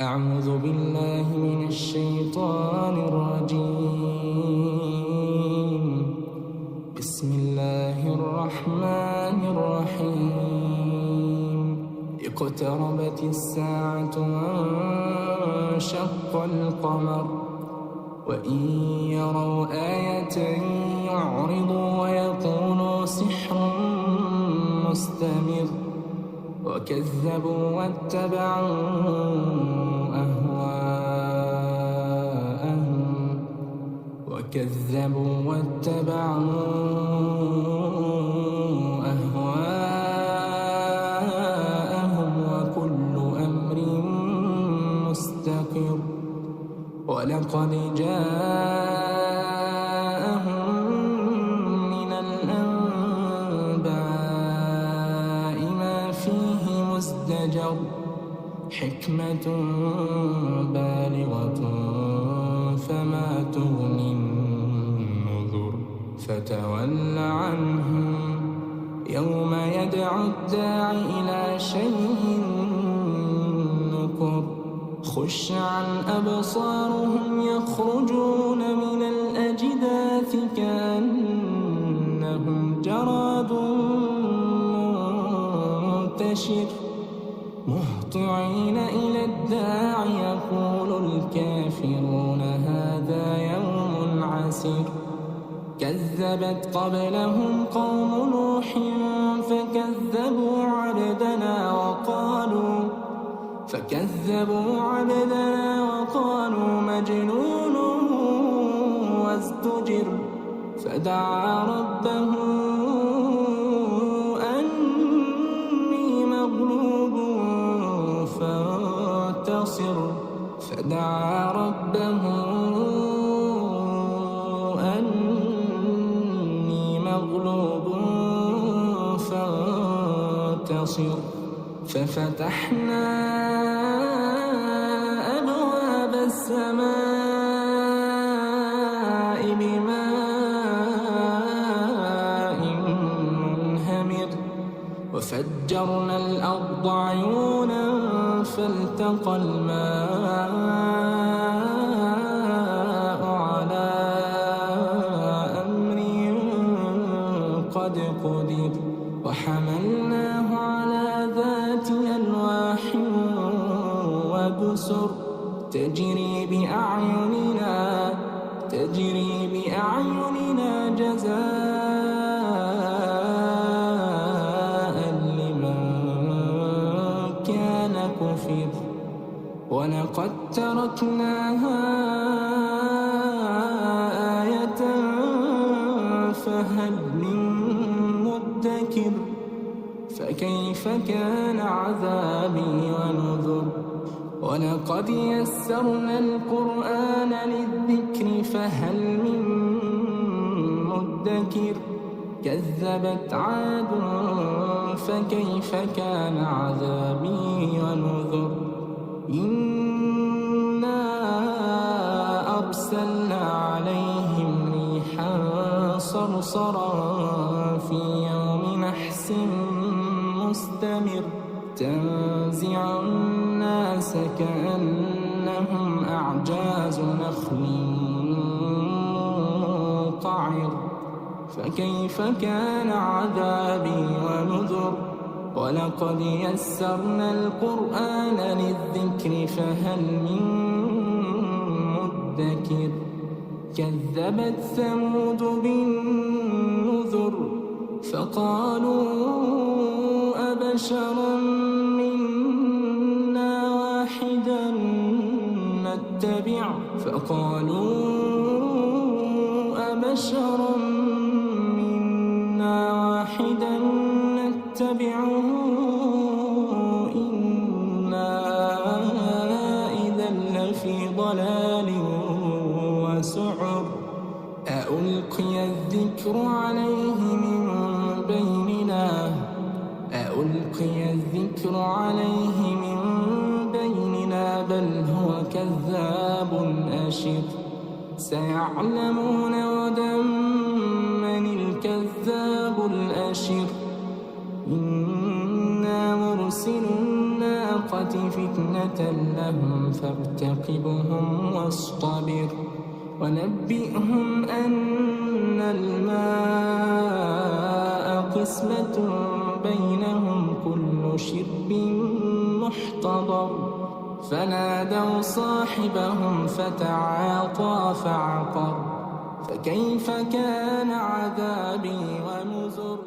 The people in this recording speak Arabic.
أعوذ بالله من الشيطان الرجيم. بسم الله الرحمن الرحيم. اقتربت الساعة وانشق القمر وإن يروا آية يعرضوا ويقولوا سحر مستمر وكذبوا واتبعوا أهواءهم وكل أمر مستقر ولقد جاءهم من الأنباء ما فيه مزدجر حكمة بالغة فما تغني النذر فتول عنهم يوم يدعو الداع إلى شيء نكر خش عن أبصارهم يخرجون من الأجداث كأنهم جراد منتشر مهطعين إلى الداع يقول الكافرون هذا يوم عسير كذبت قبلهم قوم نوح فكذبوا عبدنا وقالوا مجنون وازدجر فدعا ربه أني مغلوب فانتصر ففتحنا أبواب السماء بماء منهمر وفجرنا الأرض عيونا فالتقى الماء على أمر قد قدر وحملناه على ذات ألواح ودسر تجري بأعيننا جزاء لمن كان كفر ولقد تركناها آية فهل من مدكر فكيف كان عذابي ونذر ولقد يسرنا القرآن للذكر فهل من مدكر كذبت عاد فكيف كان عذابي ونذر إنا أرسلنا عليهم ريحا صرصرا في يوم نحس مستمر تنزع الناس كأنهم أعجاز نخل منقعر فكيف كان عذابي ونذر ولقد يسرنا القرآن للذكر فهل من مدكر كذبت ثمود بالنذر فقالوا أبشرا منا واحدا نتبعه إنا إذا لفي ضلال وسعر أألقي الذكر عليه من بيننا بل هو كذاب أشر سيعلمون غدا من الكذاب الأشر إنا مرسل الناقة الآخرة فتنة لهم فارتقبهم واصطبر ونبئهم أن الماء قسمة بينهم كل شرب محتضر فنادوا صاحبهم فتعاطى فعقر فكيف كان عذابي ونذر